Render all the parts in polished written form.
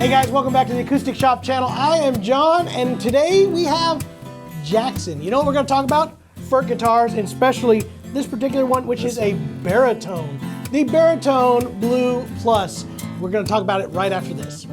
Hey guys, welcome back to the Acoustic Shop channel. I am John, and today we have Jackson. You know what we're going to talk about? Furch Guitars, and especially this particular one, which is a baritone. The Baritone Blue Plus. We're going to talk about it right after this.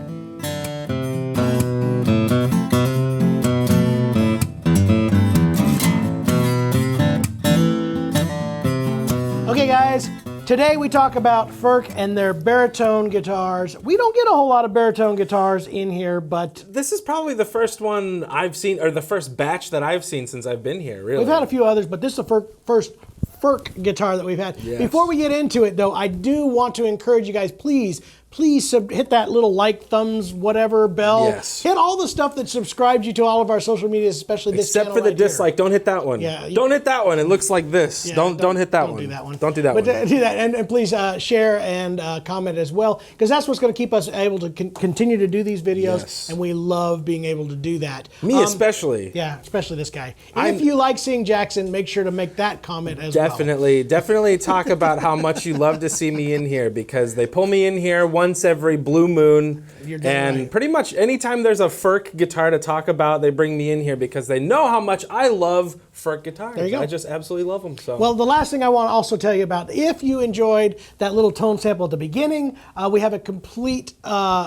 Okay guys, today we talk about Furch and their baritone guitars. We don't get a whole lot of baritone guitars in here, but this is probably the first one I've seen, or the first batch that I've seen since I've been here, really. We've had a few others, but this is the first Furch guitar that we've had. Yes. Before we get into it though, I do want to encourage you guys, please hit that little like, thumbs, whatever bell. Yes. Hit all the stuff that subscribes you to all of our social medias, especially this Except channel for the right here. dislike. Don't hit that one. Yeah. Don't hit that one. It looks like this. Yeah, don't hit that one. Don't do that one. Don't do that one. But do that, and please share and comment as well, because that's what's going to keep us able to continue to do these videos, Yes. and we love being able to do that. Me especially. Yeah, especially this guy. And if you like seeing Jackson, make sure to make that comment as well. Definitely talk about how much you love to see me in here, because they pull me in here once every blue moon. And right. Pretty much anytime there's a Furch guitar to talk about, they bring me in here because they know how much I love Furch guitars. There you go. I just absolutely love them. So. Well, the last thing I want to also tell you about, if you enjoyed that little tone sample at the beginning, we have a complete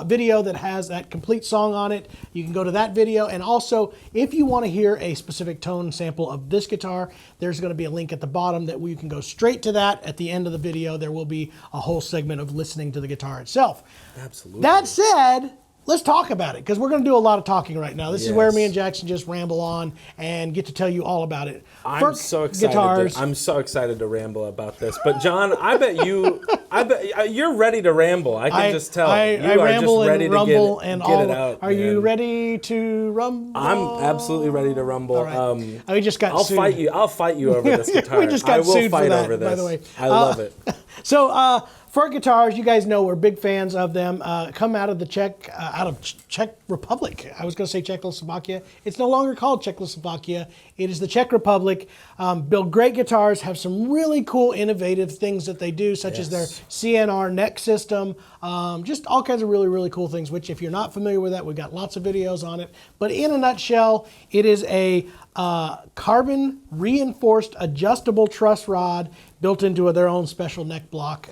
video that has that complete song on it. You can go to that video. And also, if you want to hear a specific tone sample of this guitar, there's going to be a link at the bottom that you can go straight to that. At the end of the video, there will be a whole segment of listening to the guitar itself. Absolutely. That said, let's talk about it, because we're going to do a lot of talking right now. This is where Yes. me and Jackson just ramble on and get to tell you all about it. I'm so excited. Guitars. I'm so excited to ramble about this. But John, I bet you're ready to ramble. I can just tell. I You are ramble just ready and to rumble and get all. it out. Are you man. ready to rumble? I'm absolutely ready to rumble. All right. We just got I'll sued. fight you. I'll fight you over this guitar. We just got I will sued fight for that, over this. by the way. I love it. So, Furch Guitars, you guys know we're big fans of them. Come out of the Czech Republic. I was going to say Czechoslovakia. It's no longer called Czechoslovakia. It is the Czech Republic. Build great guitars. Have some really cool, innovative things that they do, such as their CNR neck system. Just all kinds of really, really cool things. Which, if you're not familiar with that, we've got lots of videos on it. But in a nutshell, it is a carbon reinforced adjustable truss rod built into their own special neck block.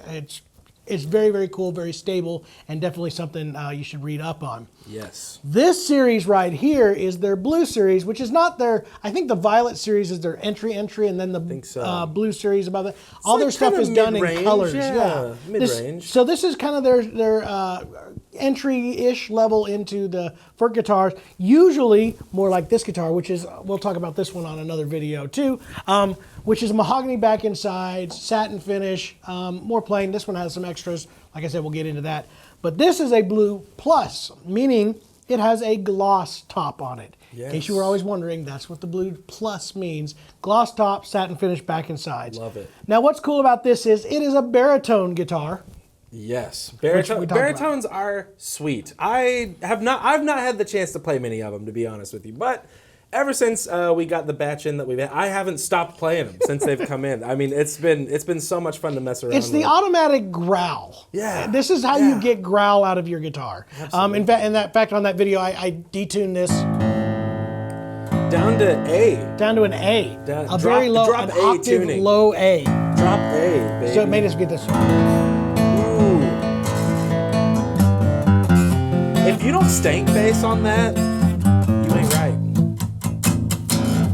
It's very, very cool, very stable, and definitely something you should read up on. Yes. This series right here is their blue series, which is not their, I think the violet series is their entry, and then the blue series above it. All their stuff is done in colors. Yeah, mid-range. So this is kind of their entry-ish level into the Furch guitars. Usually more like this guitar, which is, we'll talk about this one on another video too, which is mahogany back and sides, satin finish, more plain. This one has some extras. Like I said, we'll get into that. But this is a Blue Plus, meaning it has a gloss top on it. Yes. In case you were always wondering, that's what the Blue Plus means. Gloss top, satin finish back and sides. Love it. Now what's cool about this is it is a baritone guitar. Yes, baritones are sweet. I've not had the chance to play many of them, to be honest with you. But ever since we got the batch in that we've had, I haven't stopped playing them since they've come in. I mean, it's been so much fun to mess around. It's the automatic growl. Yeah, this is how you get growl out of your guitar. In fact, on that video, I detuned this down to A. Down to an A. Very low, drop an A octave tuning. low A. Drop A, baby. So it made us get this. If you don't stank bass on that, you ain't right.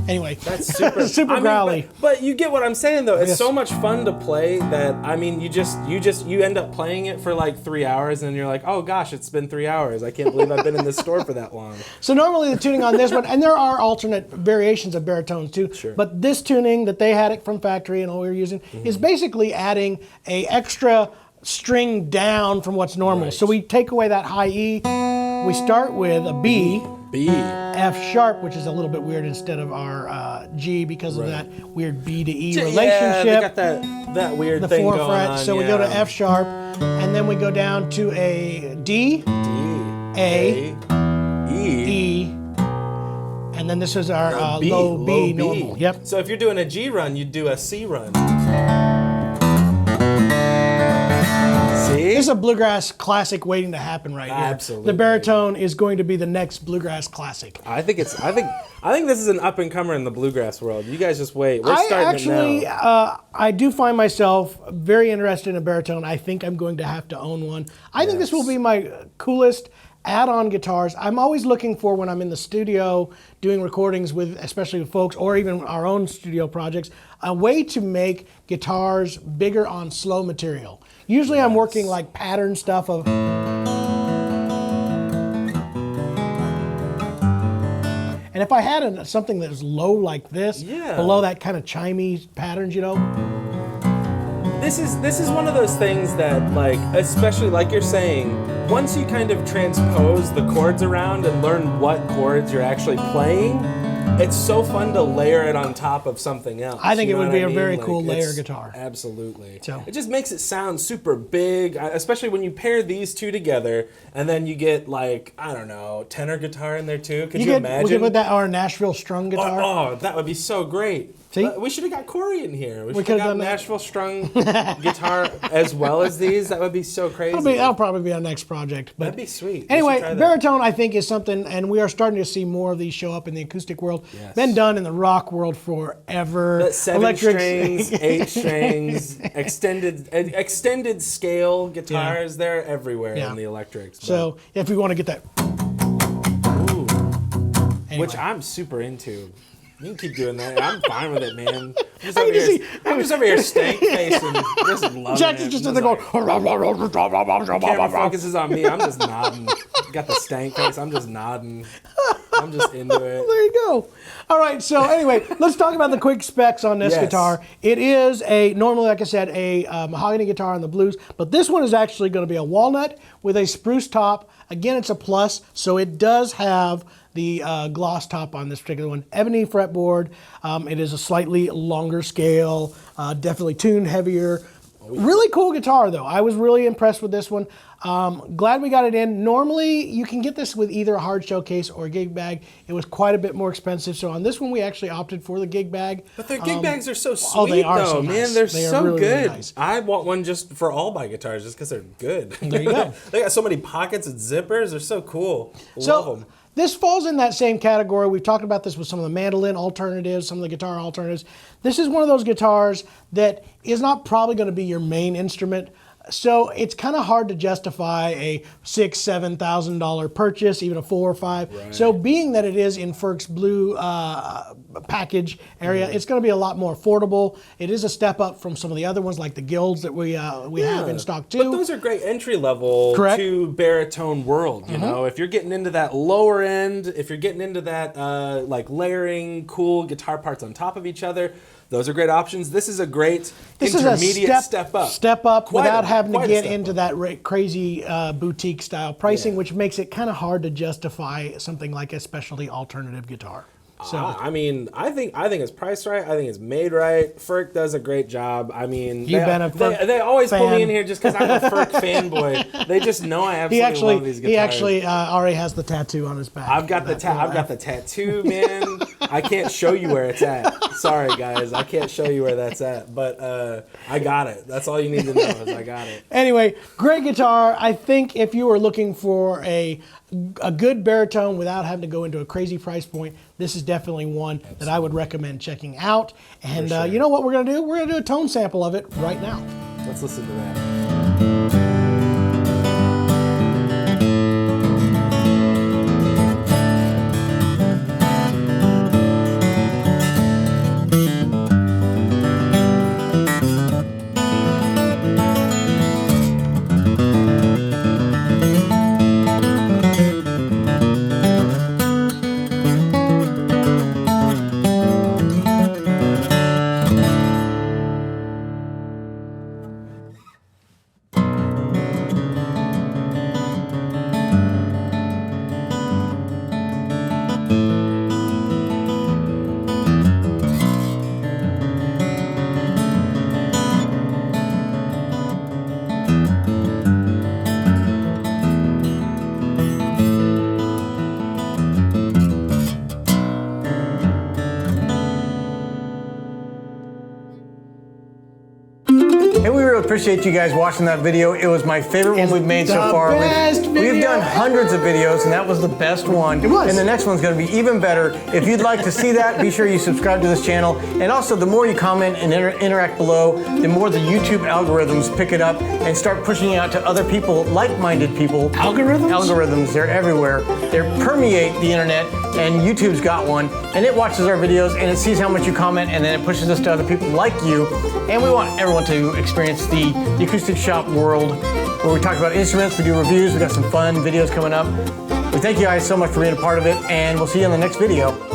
Anyway, that's super super growly. But you get what I'm saying though. It's so much fun to play that, I mean, you end up playing it for like 3 hours and you're like, oh gosh, it's been 3 hours. I can't believe I've been in this store for that long. So normally the tuning on this one, and there are alternate variations of baritones too. Sure. But this tuning that they had it from factory and all we were using is basically adding a extra string down from what's normal. Right. So we take away that high E. We start with a B. F sharp, which is a little bit weird instead of our G because of that weird B to E relationship. Yeah, they got that weird thing going on. So we go to F sharp, and then we go down to a D, A, E, and then this is our low B normal. Yep. So if you're doing a G run, you'd do a C run. See? This is a bluegrass classic waiting to happen right here. Absolutely. The baritone is going to be the next bluegrass classic. I think this is an up and comer in the bluegrass world. You guys just wait. We're I starting actually, it now. I do find myself very interested in a baritone. I think I'm going to have to own one. I think this will be my coolest add-on guitars. I'm always looking for, when I'm in the studio doing recordings with, especially with folks, or even our own studio projects, a way to make guitars bigger on slow material. Usually I'm working like pattern stuff of... And if I had something that was low like this, below that kind of chimey patterns, you know. This is one of those things that, like, especially like you're saying, once you kind of transpose the chords around and learn what chords you're actually playing, it's so fun to layer it on top of something else. I think it would be a very Like, cool layer guitar. Absolutely. So. It just makes it sound super big, especially when you pair these two together, and then you get, like, I don't know, tenor guitar in there too. Could you imagine? We could put that, or a Nashville strung guitar. Oh, that would be so great. See? We should have got Corey in here. We should could've have got done that. Nashville strung guitar as well as these. That would be so crazy. That'll probably be our next project. But That'd be sweet. We should anyway, try that. baritone I think is something, and we are starting to see more of these show up in the acoustic world. Yes. Been done in the rock world forever. That 7 strings, 8 strings, extended scale guitars. They're everywhere in the electrics. But, So if we want to get that, which I'm super into. You can keep doing that. I'm fine with it, man. I'm just over here stank facing, just loving Jackson's it. just in there going. Camera focuses on me. I'm just nodding. Got the stank face. I'm just nodding. I'm just into it. There you go. All right. So anyway, let's talk about the quick specs on this guitar. It is normally, like I said, a mahogany guitar on the blues, but this one is actually going to be a walnut with a spruce top. Again, it's a plus, so it does have the gloss top on this particular one. Ebony fretboard. It is a slightly longer scale, definitely tuned heavier. Really cool guitar though. I was really impressed with this one. Glad we got it in. Normally you can get this with either a hard shell case or a gig bag. It was quite a bit more expensive. So on this one we actually opted for the gig bag. But their gig bags are so sweet they are though, so man. nice. They're They are so really, good. really nice. I want one just for all my guitars just because they're good. There you go. They got so many pockets and zippers. They're so cool. Love So them. this falls in that same category. We've talked about this with some of the mandolin alternatives, some of the guitar alternatives. This is one of those guitars that is not probably going to be your main instrument. So it's kind of hard to justify a $6,000-$7,000 purchase, even a $4,000 or $5,000. Right. So being that it is in Furch's blue package area, it's going to be a lot more affordable. It is a step up from some of the other ones like the Guilds that we have in stock too. But those are great entry level to baritone world. You know, if you're getting into that lower end, if you're getting into that like layering cool guitar parts on top of each other. Those are great options. This is a great intermediate step up. Step up without having to get into up. that crazy boutique style pricing, which makes it kind of hard to justify something like a specialty alternative guitar. So I mean, I think it's priced right. I think it's made right. Furch does a great job. I mean, You've been a Furch they always pull fan. me in here just because I'm a Furch fanboy. They just know I absolutely love these guitars. He actually already has the tattoo on his back. I've got the tattoo, man. I can't show you where it's at. Sorry, guys, I can't show you where that's at. But I got it. That's all you need to know is I got it. Anyway, great guitar. I think if you are looking for a good baritone without having to go into a crazy price point, this is definitely one that I would recommend checking out. And you know what we're going to do? We're going to do a tone sample of it right now. Let's listen to that. appreciate you guys watching that video. It was my favorite one we've made so the far. best We've video done hundreds of videos, and that was the best one. It was. And the next one's going to be even better. If you'd like to see that, be sure you subscribe to this channel. And also, the more you comment and interact below, the more the YouTube algorithms pick it up and start pushing it out to other people, like-minded people. Algorithms? Algorithms, they're everywhere. They permeate the internet, and YouTube's got one, and it watches our videos, and it sees how much you comment, and then it pushes us to other people like you. And we want everyone to experience the acoustic shop world, where we talk about instruments, we do reviews, we got some fun videos coming up. We thank you guys so much for being a part of it, and we'll see you in the next video.